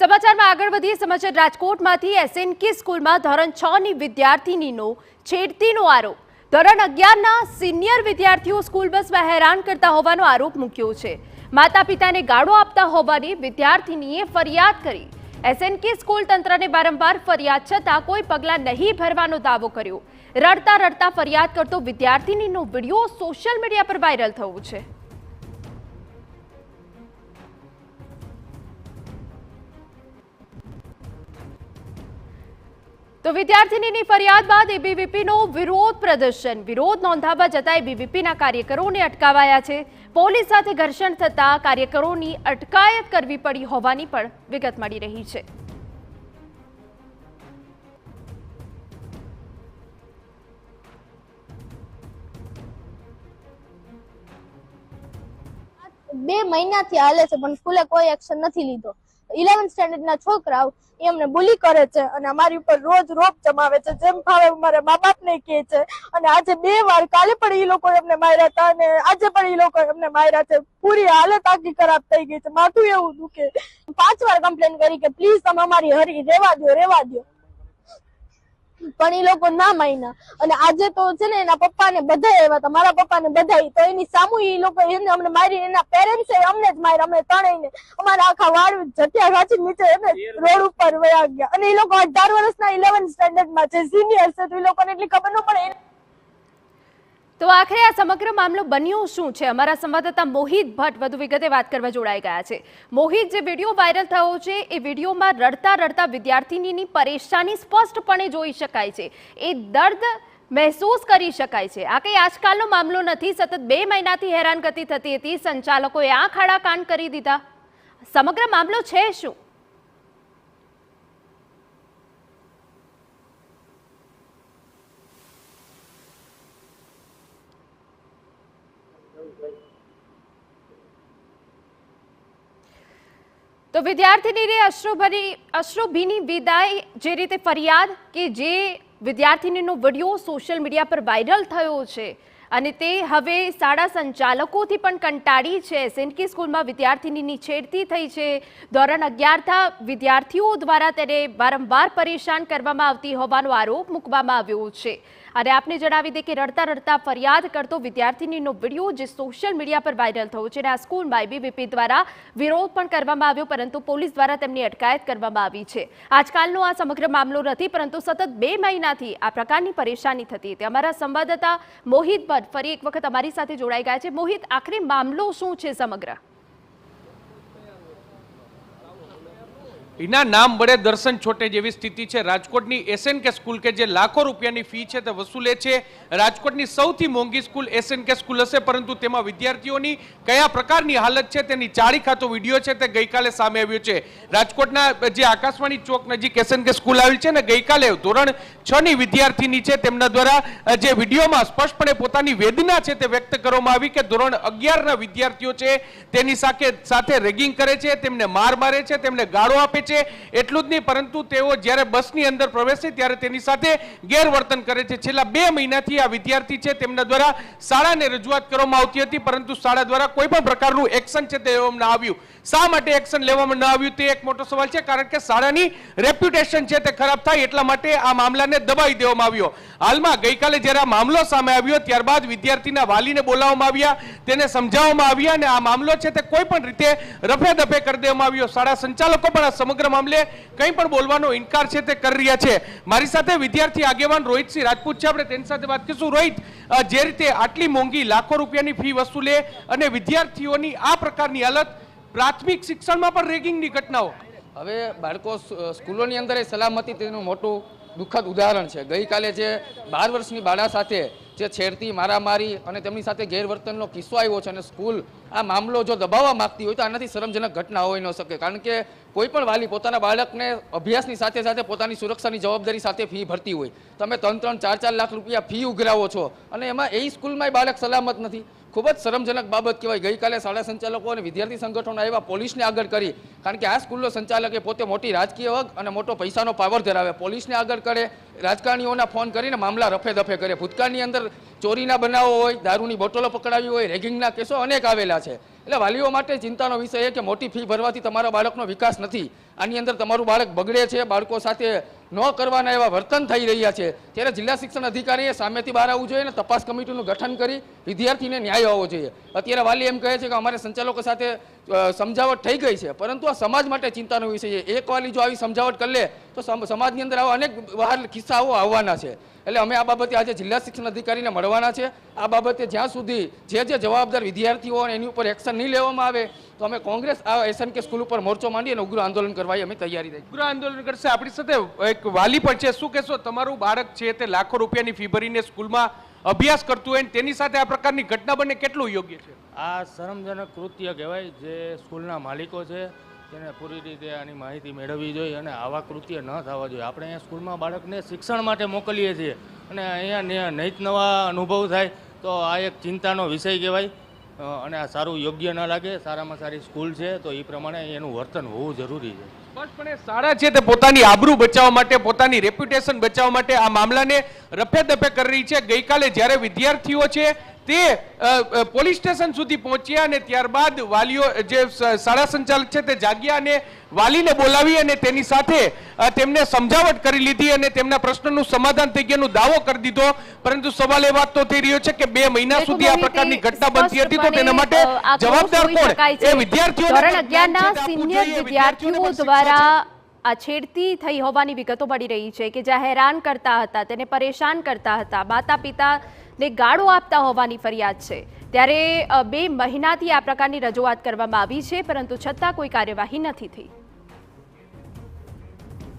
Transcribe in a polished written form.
સમાચારમાં આગળ વધીએ સમાચાર રાજકોટમાંથી એસએનકે સ્કૂલમાં ધોરણ 6 ની વિદ્યાર્થીનીનો છેડતીનો આરોપ ધોરણ 11 ના સિનિયર વિદ્યાર્થીઓ સ્કૂલ બસમાં હેરાન કરતા હોવાનો આરોપ મૂક્યો છે। માતા-પિતાને ગાળો આપતા હોવાની વિદ્યાર્થીનીએ ફરિયાદ કરી। એસએનકે સ્કૂલ તંત્રને વારંવાર ફરિયાદ છતાં કોઈ પગલાં નહીં ભરવાનો દાવો કર્યો। રડતા રડતા ફરિયાદ કરતો વિદ્યાર્થીનીનો વિડિયો સોશિયલ મીડિયા પર વાયરલ થયો છે। તો વિદ્યાર્થીનીની ફરિયાદ બાદ એબીવીપીનો વિરોધ નોંધાવવા જતા એબીવીપીના કાર્યકરોને અટકાવાયા છે। પોલીસ સાથે ઘર્ષણ થતા કાર્યકરોની અટકાયત કરવી પડી હોવાની પણ વિગત મળી રહી છે। બે મહિનાથી હાલે છે પણ સ્કૂલે કોઈ એક્શન નથી લીધો। 11th સ્ટેન્ડર્ડના છોકરાઓ એમને બુલી કરે છે અને અમારી ઉપર રોજ રોપ જમાવે છે, જેમ ભાવે અમારા મા બાપને કહે છે। અને આજે 2 વાર, કાલે પણ એ લોકો એમને માર્યા હતા અને આજે પણ એ લોકો એમને માર્યા છે। પૂરી હાલત આખી ખરાબ થઈ ગઈ છે, માથું એવું દુખે। 5 વાર કમ્પ્લેન કરી કે પ્લીઝ તમે અમારી હરી રેવા દો, પણ એ લોકો ના માન્યા। અને આજે તો છે ને એના પપ્પાને બધા આવ્યા હતા, મારા પપ્પાને બધા, તો એની સામુ એ લોકો એને અમને મારી, એના પેરેન્ટ્સે અમને જ માર્યા, અમને ત્રણેયને। અમારા આખા વાળ જટ્યા સાચી નીચે એને રોડ ઉપર વયા ગયા। અને એ લોકો 18 વર્ષના 11th સ્ટેન્ડર્ડમાં છે, સિનિયર છે, તો એ લોકોને એટલી ખબર ન પડે। તો આખરે આ સમગ્ર મામલો બન્યો શું છે? અમારા સંવાદદાતા મોહિત ભટ્ટ વધુ વિગતે વાત કરવા જોડાઈ ગયા છે। મોહિત, જે વિડીયો વાયરલ થયો છે એ વિડીયોમાં રડતા રડતા વિદ્યાર્થીનીની પરેશાની સ્પષ્ટપણે જોઈ શકાય છે, એ દર્દ મહેસૂસ કરી શકાય છે। આ કંઈ આજકાલનો મામલો નથી, સતત 2 મહિનાથી હેરાનગતિ થતી હતી, સંચાલકોએ આંખ આડા કાન કરી દીધા। સમગ્ર મામલો છે શું? તો વિદ્યાર્થીનીને અશ્રુભીની વિદાય, જે રીતે ફરિયાદ કે જે વિદ્યાર્થીનીનો વિડીયો સોશિયલ મીડિયા પર વાયરલ થયો છે અને તે હવે શાળા સંચાલકોથી પણ કંટાળી છે। એસએનકે સ્કૂલમાં વિદ્યાર્થીનીની છેડતી થઈ છે, ધોરણ 11ના વિદ્યાર્થીઓ દ્વારા તેને વારંવાર પરેશાન કરવામાં આવતી હોવાનો આરોપ મૂકવામાં આવ્યો છે। અને આપને જણાવી દે કે રડતા રડતા ફરિયાદ કરતો વિદ્યાર્થીનીનો વિડીયો જે સોશિયલ મીડિયા પર વાયરલ થયો છે અને આ સ્કૂલમાં એબીવીપી દ્વારા વિરોધ પણ કરવામાં આવ્યો, પરંતુ પોલીસ દ્વારા તેમની અટકાયત કરવામાં આવી છે। આજકાલનો આ સમગ્ર મામલો નથી, પરંતુ સતત 2 મહિનાથી આ પ્રકારની પરેશાની થતી હતી। અમારા સંવાદદાતા મોહિત ભટ્ટ ફરી એક વખત અમારી સાથે જોડાઈ ગયા છે। મોહિત, આખરે મામલો શું છે સમગ્ર? એના નામ બડે દર્શન છોટે જેવી સ્થિતિ છે। રાજકોટની એસએનકે સ્કૂલ કે જે લાખો રૂપિયાની ફી છે તે વસૂલે છે, રાજકોટની સૌથી મોંઘી સ્કૂલ એસએનકે સ્કૂલ હશે, પરંતુ તેમાં વિદ્યાર્થીઓની કયા પ્રકારની હાલત છે તેની ચાળી ખાતો વિડીયો છે તે ગઈકાલે સામે આવ્યો છે। રાજકોટના જે આકાશવાણી ચોક નજીક એસએનકે સ્કૂલ આવી છે ને, ગઈકાલે ધોરણ 6 ની વિદ્યાર્થીની છે તેમના દ્વારા જે વિડીયોમાં સ્પષ્ટપણે પોતાની વેદના છે તે વ્યક્ત કરવામાં આવી કે ધોરણ 11ના વિદ્યાર્થીઓ છે તેની સાથે રેગિંગ કરે છે, તેમને મારે છે, તેમને ગાળો આપે છે। એટલું જ નહીં, પરંતુ તેઓ જ્યારે બસની અંદર પ્રવેશે ત્યારે તેની સાથે ગેરવર્તન કરે છે। છેલ્લા 2 મહિનાથી આ વિદ્યાર્થી છે તેમના દ્વારા શાળાને રજૂઆત કરવામાં આવતી હતી, પરંતુ શાળા દ્વારા કોઈ પણ પ્રકારનું એક્શન છે તે લેવામાં ન આવ્યું। શા માટે એક્શન લેવામાં ન આવ્યું તે એક મોટો સવાલ છે, કારણ કે શાળાની રેપ્યુટેશન છે તે ખરાબ થાય એટલા માટે આ મામલાને દબાવી દેવામાં આવ્યો। હાલમાં ગઈકાલે જ્યારે આ મામલો સામે આવ્યો ત્યારબાદ વિદ્યાર્થીના વાલીને બોલાવવામાં આવ્યા, તેને સમજાવવામાં આવ્યા અને આ મામલો છે તે કોઈ પણ રીતે રફે દફે કરી દેવામાં આવ્યો। શાળા સંચાલકો પણ આ સમગ્ર મામલે કંઈ પણ બોલવાનો ઇનકાર છે તે કરી રહ્યા છે। મારી સાથે વિદ્યાર્થી આગેવાન રોહિતસિંહ રાજપૂત છે, આપણે તેની સાથે વાત કરીશું। રોહિત, જે રીતે આટલી મોંઘી લાખો રૂપિયાની ફી વસૂલે અને વિદ્યાર્થીઓની આ પ્રકારની હાલત, પ્રાથમિક શિક્ષણમાં પણ રેગિંગની ઘટનાઓ, હવે બાળકો સ્કૂલોની અંદર સલામતી તેનું મોટું દુઃખદ ઉદાહરણ છે। ગઈકાલે જે 12 વર્ષની બાળા સાથે જે છેડતી, મારામારી અને તેમની સાથે ગેરવર્તનનો કિસ્સો આવ્યો છે અને સ્કૂલ આ મામલો જો દબાવવા માંગતી હોય તો આનાથી શરમજનક ઘટના હોઈ ન શકે, કારણ કે કોઈ પણ વાલી પોતાના બાળકને અભ્યાસની સાથે સાથે પોતાની સુરક્ષાની જવાબદારી સાથે ફી ભરતી હોય, તમે 3-4 લાખ રૂપિયા ફી ઉઘરાવો છો અને એમાં એ સ્કૂલમાં બાળક સલામત નથી। ખૂબ જ શરમજનક બાબત કહેવાય। ગઈકાલે શાળા સંચાલકો અને વિદ્યાર્થી સંગઠનો આવ્યા, પોલીસને આગળ કરી, કારણ કે આ સ્કૂલનો સંચાલક એ પોતે મોટી રાજકીય વર્ગ અને મોટો પૈસાનો પાવર ધરાવે, પોલીસને આગળ કરે, રાજકારણીઓના ફોન કરીને મામલા રફે દફે કરે। ભૂતકાળની અંદર ચોરીના બનાવો હોય, દારૂની બોટલો પકડાવી હોય, રેગિંગના કેસો અનેક આવેલા છે। એટલે વાલીઓ માટે ચિંતાનો વિષય એ કે મોટી ફી ભરવાથી તમારા બાળકનો વિકાસ નથી, આની અંદર તમારું બાળક બગડે છે, બાળકો સાથે ન કરવાના એવા વર્તન થઈ રહ્યા છે, ત્યારે જિલ્લા શિક્ષણ અધિકારીએ સામેથી બહાર આવવું જોઈએ અને તપાસ કમિટીનું ગઠન કરી વિદ્યાર્થીને ન્યાય હોવો જોઈએ. અત્યારે વાલી એમ કહે છે કે અમારે સંચાલકો સાથે સમજાવટ થઈ ગઈ છે, પરંતુ આ સમાજ માટે ચિંતાનો વિષય છે. એક વાલી જો આવી સમજાવટ કરી લે તો સમાજની અંદર આવા અનેક બહાર કિસ્સાઓ આવવાના છે. એટલે અમે આ બાબતે આજે જિલ્લા શિક્ષણ અધિકારીને મળવાના છે. આ બાબતે જ્યાં સુધી જે જવાબદાર વિદ્યાર્થીઓ એની ઉપર એક્શન નહીં લેવામાં આવે તો અમે કોંગ્રેસ આ SNK સ્કૂલ ઉપર મોરચો માંડી અને ઉગ્ર આંદોલન કરવાની અમે તૈયારી થઈ. ઉગ્ર આંદોલન કરશે. આપણી સાથે એક વાલી પણ છે. શું કહેશો, તમારું બાળક છે તે લાખો રૂપિયાની ફી ભરીને સ્કૂલમાં અભ્યાસ કરતું હોય તેની સાથે આ પ્રકારની ઘટના બને કેટલું યોગ્ય છે? આ શરમજનક કૃત્ય કહેવાય. જે સ્કૂલના માલિકો છે તેને પૂરી રીતે આની માહિતી મેળવવી જોઈએ અને આવા કૃત્ય ન થવા જોઈએ. આપણે અહીંયા સ્કૂલમાં બાળકને શિક્ષણ માટે મોકલીએ છીએ અને અહીંયા નહિત નવા અનુભવ થાય તો આ એક ચિંતાનો વિષય કહેવાય અને આ સારું યોગ્ય ન લાગે. સારામાં સારી સ્કૂલ છે તો એ પ્રમાણે એનું વર્તન હોવું જરૂરી છે. સ્પષ્ટપણે શાળા છે તે પોતાની આબરૂ બચાવવા માટે, પોતાની રેપ્યુટેશન બચાવવા માટે આ મામલાને રફે દફે કરી રહી છે. ગઈકાલે જ્યારે વિદ્યાર્થીઓ છે તે પોલીસ સ્ટેશન સુધી પહોંચ્યા અને ત્યારબાદ વાલીઓ જે શાળા સંચાલક છે તે જાગ્યા અને વાલીને બોલાવી અને તેની સાથે તેમને સમજાવટ કરી લીધી અને તેમના પ્રશ્નનું સમાધાન થઈ ગયાનો દાવો કરી દીધો. પરંતુ સવાલ એ વાત તો થઈ રહ્યો છે કે 2 મહિના સુધી આ પ્રકારની ઘટના બનતી હતી તો તેના માટે જવાબદાર કોણ? એ વિદ્યાર્થીઓ ધોરણ 11 ના સિનિયર વિદ્યાર્થીઓ દ્વારા આ છેડતી થઈ હોવાની વિગતો મળી રહી છે કે જ્યાં હેરાન કરતા હતા, તેને પરેશાન કરતા હતા, માતા પિતાને ગાળો આપતા હોવાની ફરિયાદ છે. ત્યારે 2 મહિનાથી આ પ્રકારની રજૂઆત કરવામાં આવી છે પરંતુ છતાં કોઈ કાર્યવાહી નથી થઈ.